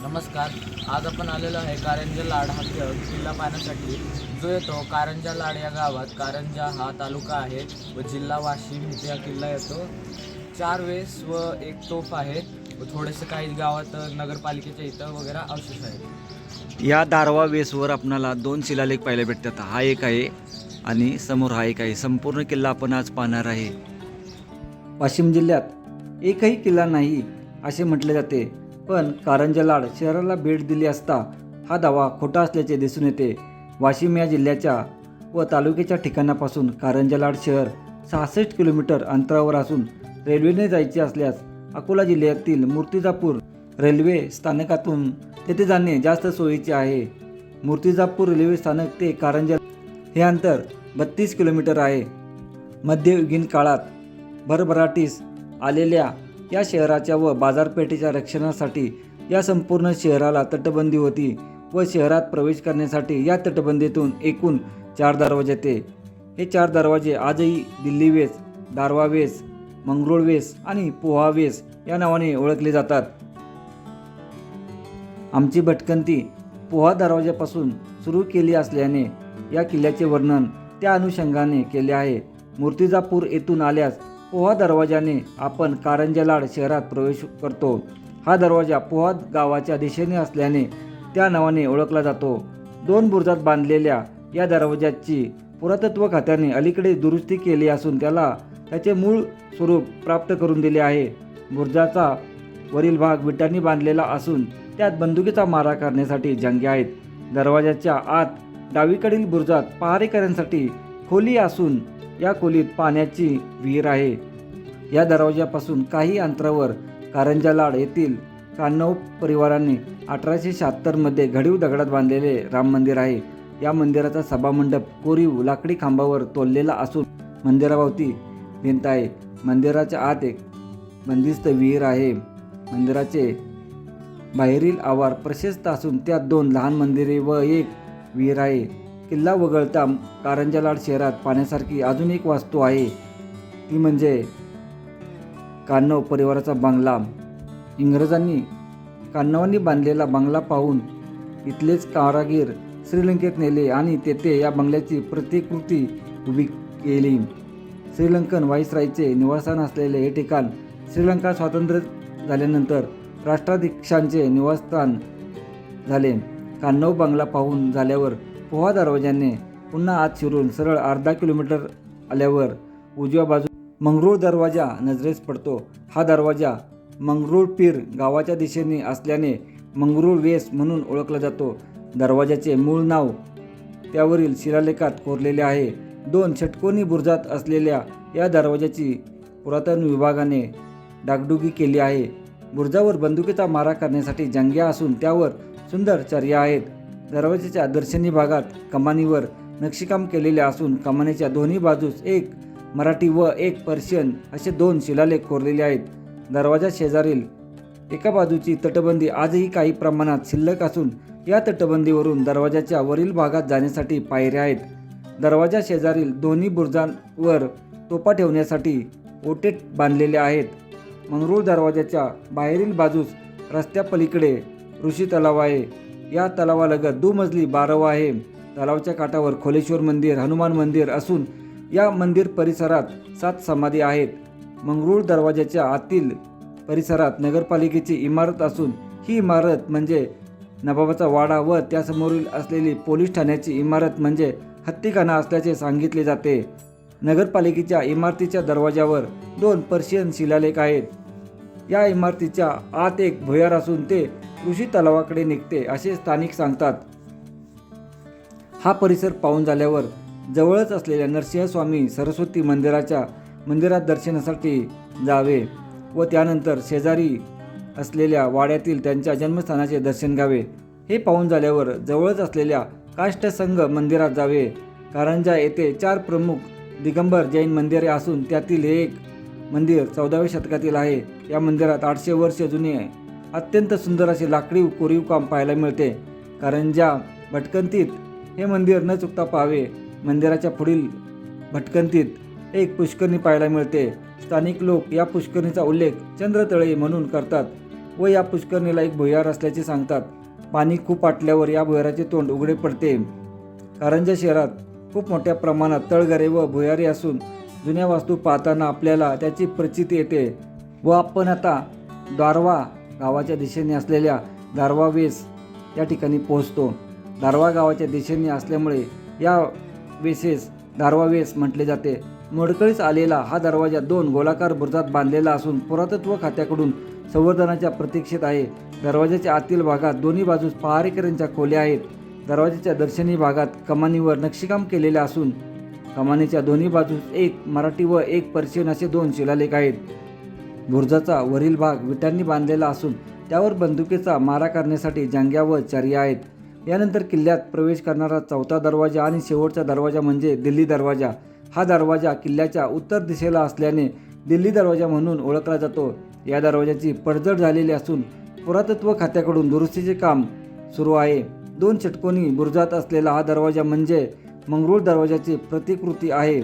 नमस्कार. आज आपण आलेलो आहे कारंजा लाड हा किल्ला पाहण्यासाठी, जो येतो कारंजा लाड या गावात. कारंजा हा तालुका आहे व जिल्हा वाशिम इथे हा किल्ला येतो. 4 वेस व एक तोफ आहे व थोडेसे काही गावात नगरपालिकेच्या इथं वगैरे अवशेष आहेत. या दारवा वेसवर आपणाला 2 शिलालेख पाहायला भेटतात. हा एक आहे आणि समोर हा एक आहे. संपूर्ण किल्ला आपण आज पाहणार आहे. वाशिम जिल्ह्यात एकही किल्ला नाही असे म्हटले जाते, पण कारंजा लाड शहराला भेट दिली असता हा दावा खोटा असल्याचे दिसून येते. वाशिम या जिल्ह्याच्या व तालुक्याच्या ठिकाणापासून कारंजा लाड शहर 66 किलोमीटर अंतरावर असून रेल्वेने जायचे असल्यास अकोला जिल्ह्यातील मूर्तिजापूर रेल्वे स्थानकातून तेथे जाणे जास्त सोयीचे आहे. मूर्तिजापूर रेल्वे स्थानक ते कारंजा हे अंतर 32 किलोमीटर आहे. मध्ययुगीन काळात भरभराटीस आलेल्या या शहराच्या व बाजारपेठेच्या रक्षणासाठी या संपूर्ण शहराला तटबंदी होती व शहरात प्रवेश करण्यासाठी या तटबंदीतून एकूण 4 दरवाजे होते. हे 4 दरवाजे आजही दिल्ली वेस, दारवा वेस, मंगरुळ वेस आणि पोहा वेस या नावाने ओळखले जातात. आमची भटकंती पोहा दरवाजापासून सुरू केली असल्याने या किल्ल्याचे वर्णन त्या अनुषंगाने केले आहे. मूर्तिजापूर येथून आल्यास पोहा दरवाजाने आपण कारंजा लाड शहरात प्रवेश करतो. हा दरवाजा पोहा गावाच्या दिशेने असल्याने त्या नावाने ओळखला जातो. 2 बुरुजात बांधलेल्या या दरवाजाची पुरातत्व खात्याने अलीकडे दुरुस्ती केली असून त्याचे मूळ स्वरूप प्राप्त करून दिले आहे. बुरुजाचा वरील भाग विटांनी बांधलेला असून त्यात बंदुकीचा मारा करण्यासाठी जंगे आहेत. दरवाजाच्या आत डावीकडील बुरुजात पहारेकऱ्यांसाठी खोली असून या खोलीत पाण्याची विहीर आहे. या दरवाजापासून काही अंतरावर कारंजा लाड येथील कान्हव परिवाराने 1876 मध्ये घडीव दगडात बांधलेले राम मंदिर आहे. या मंदिराचा सभामंडप कोरीव लाकडी खांबावर तोललेला असून मंदिराभोवती भिंत आहे. मंदिराच्या आत एक बंदिस्त विहीर आहे. मंदिराचे बाहेरील आवार प्रशस्त असून त्यात 2 लहान मंदिरे व एक विहीर आहे. किल्ला वगळता कारंजा लाड शहरात पाहण्यासारखी अजून एक वास्तू आहे, ती म्हणजे कान्हव परिवाराचा बंगला. इंग्रजांनी कान्हवांनी बांधलेला बंगला पाहून इथलेच कारागीर श्रीलंकेत नेले आणि तेथे या बंगल्याची प्रतिकृती उभी केली. श्रीलंकन व्हाईसरायचे निवासस्थान असलेले हे ठिकाण श्रीलंका स्वातंत्र्य झाल्यानंतर राष्ट्राध्यक्षांचे निवासस्थान झाले. कान्हव बंगला पाहून झाल्यावर पोहा दरवाजाने पुन्हा आत शिरून सरळ अर्धा किलोमीटर आल्यावर उजव्या बाजू मंगरुळ दरवाजा नजरेस पडतो. हा दरवाजा मंगरुळ पीर गावाच्या दिशेने असल्याने मंगरुळ वेस म्हणून ओळखला जातो. दरवाजाचे मूळ नाव त्यावरील शिलालेखात कोरलेले आहे. 2 षटकोनी बुरुजात असलेल्या या दरवाजाची पुरातन विभागाने डागडुगी केली आहे. बुरुजावर बंदुकीचा मारा करण्यासाठी जंग्या असून त्यावर सुंदर चर्या आहेत. दरवाजाच्या दर्शनी भागात कमानीवर नक्षीकाम केलेले असून कमानीच्या दोन्ही बाजूस एक मराठी व एक पर्शियन असे 2 शिलालेख कोरलेले आहेत. दरवाजा शेजारील एका बाजूची तटबंदी आजही काही प्रमाणात शिल्लक असून या तटबंदीवरून दरवाजाच्या वरील भागात जाण्यासाठी पायऱ्या आहेत. दरवाजा शेजारील दोन्ही बुरुजांवर तोफा ठेवण्यासाठी ओटे बांधलेले आहेत. मंगरुळ दरवाजाच्या बाहेरील बाजूस रस्त्यापलीकडे ऋषी तलाव आहे. या तलावालगत दुमजली बारवा आहे. तलावाच्या काठावर खोलेश्वर मंदिर, हनुमान मंदिर असून या मंदिर परिसरात 7 समाधी आहेत. मंगरुळ दरवाजाच्या आतील परिसरात नगरपालिकेची इमारत असून ही इमारत म्हणजे नवाबाचा वाडा व त्यासमोरील असलेली पोलीस ठाण्याची इमारत म्हणजे हत्तीखाना असल्याचे सांगितले जाते. नगरपालिकेच्या इमारतीच्या दरवाजावर 2 पर्शियन शिलालेख आहेत. या इमारतीच्या आत एक भुयार असून ते ऋषी तलावाकडे निघते असे स्थानिक सांगतात. हा परिसर पाहून झाल्यावर जवळच असलेल्या नरसिंहस्वामी सरस्वती मंदिरात दर्शनासाठी जावे व त्यानंतर शेजारी असलेल्या वाड्यातील त्यांच्या जन्मस्थानाचे दर्शन घ्यावे. हे पाहून झाल्यावर जवळच असलेल्या काष्टसंग मंदिरात जावे. कारंजा येथे 4 प्रमुख दिगंबर जैन मंदिरे असून त्यातील एक मंदिर 14व्या शतकातील आहे. या मंदिरात 800 वर्ष जुने अत्यंत सुंदर असे लाकडी कोरीव काम पाहायला मिळते. कारंजा भटकंतीत हे मंदिर न चुकता पाहावे. मंदिराच्या पुढील भटकंतीत एक पुष्करणी पाहायला मिळते. स्थानिक लोक या पुष्करणीचा उल्लेख चंद्रतळे म्हणून करतात. व या पुष्करणीला एक भुयार असल्याचे सांगतात. पाणी खूप आटल्यावर या भुयाराचे तोंड उघडे पडते. कारंजा शहरात खूप मोठ्या प्रमाणात तळघरे व भुयारी असून जुन्या वास्तू पाहताना आपल्याला त्याची प्रचिती येते. व आपण आता दारवा गावाच्या दिशेने असलेल्या दारवा वेस या ठिकाणी पोहोचतो. दारवा गावाच्या दिशेने असल्यामुळे या वेसेस दारवा वेस म्हटले जाते. मोडकळीस आलेला हा दरवाजा 2 गोलाकार बुरुजात बांधलेला असून पुरातत्व खात्याकडून संवर्धनाच्या प्रतीक्षेत आहे. दरवाजाच्या आतील भागात दोन्ही बाजूस पहारेकऱ्यांच्या खोल्या आहेत. दरवाजाच्या दर्शनी भागात कमानीवर नक्षीकाम केलेले असून कमानीच्या दोन्ही बाजूस एक मराठी व एक पर्शियन असे 2 शिलालेख आहेत. बुरुजाचा वरील भाग विटांनी बांधलेला असून त्यावर बंदुकीचा मारा करण्यासाठी जांघ्या व चर्या आहेत. यानंतर किल्ल्यात प्रवेश करणारा चौथा दरवाजा आणि शेवटचा दरवाजा म्हणजे दिल्ली दरवाजा. हा दरवाजा किल्ल्याच्या उत्तर दिशेला असल्याने दिल्ली दरवाजा म्हणून ओळखला जातो. या दरवाजाची पडझड झालेली असून पुरातत्व खात्याकडून दुरुस्तीचे काम सुरू आहे. 2 षटकोनी बुरुजात असलेला हा दरवाजा म्हणजे मंगरूळ दरवाजाची प्रतिकृती आहे.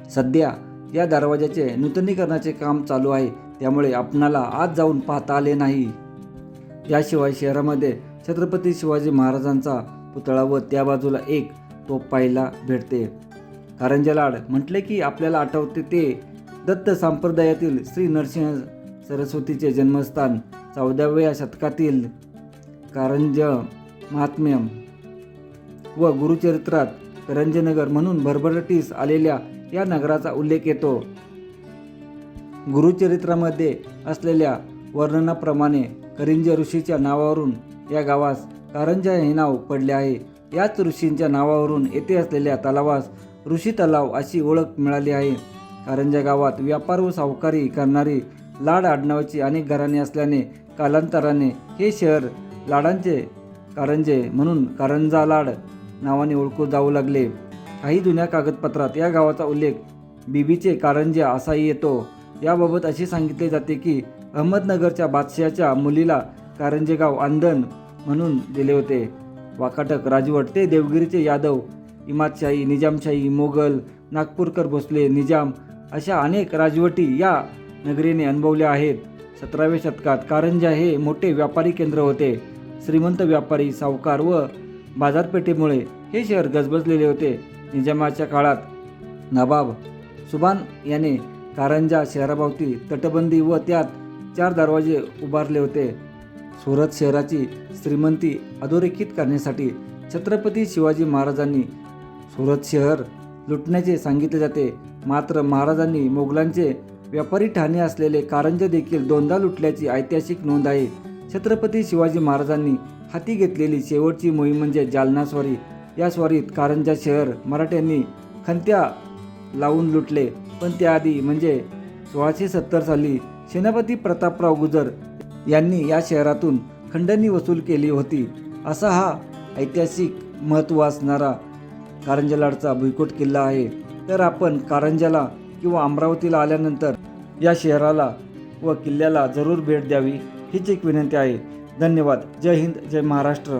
सध्या या दरवाजाचे नूतनीकरणाचे काम चालू आहे, त्यामुळे आपणाला आज जाऊन पाहता आले नाही. याशिवाय शहरामध्ये छत्रपती शिवाजी महाराजांचा पुतळा व त्या बाजूला एक तोफ पाहायला भेटते. कारंजा लाड म्हटले की आपल्याला आठवते ते दत्त संप्रदायातील श्री नरसिंह सरस्वतीचे जन्मस्थान, 14व्या शतकातील कारंज महात्म्य व गुरुचरित्रात करंजनगर म्हणून भरभराटीस आलेल्या या नगराचा उल्लेख येतो. गुरुचरित्रामध्ये असलेल्या वर्णनाप्रमाणे करिंज ऋषीच्या नावावरून या गावास कारंजा हे नाव पडले आहे. याच ऋषींच्या नावावरून येथे असलेल्या तलावास ऋषी तलाव अशी ओळख मिळाली आहे. कारंजा गावात व्यापार व सावकारी करणारी लाड आडनावाची अनेक घराणे असल्याने कालांतराने हे शहर लाडांचे कारंजे म्हणून कारंजा लाड नावाने ओळखू जाऊ लागले. काही जुन्या कागदपत्रात या गावाचा उल्लेख बीबीचे कारंजा असाही येतो. याबाबत असे सांगितले जाते की अहमदनगरच्या बादशहाच्या मुलीला कारंजे गाव आंदण म्हणून दिले होते. वाकाटक राजवट ते देवगिरीचे यादव, इमादशाही, निजामशाही, मोगल, नागपूरकर भोसले, निजाम अशा अनेक राजवटी या नगरीने अनुभवल्या आहेत. 17व्या शतकात कारंजा हे मोठे व्यापारी केंद्र होते. श्रीमंत व्यापारी, सावकार व बाजारपेठेमुळे हे शहर गजबजलेले होते. निजामाच्या काळात नवाब सुभान याने कारंजा शहराभोवती तटबंदी व त्यात 4 दरवाजे उभारले होते. सुरत शहराची श्रीमंती अधोरेखित करण्यासाठी छत्रपती शिवाजी महाराजांनी सुरत शहर लुटण्याचे सांगितले जाते. मात्र महाराजांनी मोगलांचे व्यापारी ठाणे असलेले कारंजा देखील 2दा लुटल्याची ऐतिहासिक नोंद आहे. छत्रपती शिवाजी महाराजांनी हाती घेतलेली शेवटची मोहीम म्हणजे जालना स्वारी. या स्वारीत कारंजा शहर मराठ्यांनी खंत्या लावून लुटले, पण त्याआधी म्हणजे 1670 साली सेनापती प्रतापराव गुजर यांनी या शहरातून खंडणी वसूल केली होती. असा हा ऐतिहासिक महत्त्व असणारा कारंजा लाडचा भुईकोट किल्ला आहे. तर आपण कारंजाला किंवा अमरावतीला आल्यानंतर या शहराला व किल्ल्याला जरूर भेट द्यावी हीच एक विनंती आहे. धन्यवाद. जय हिंद, जय महाराष्ट्र.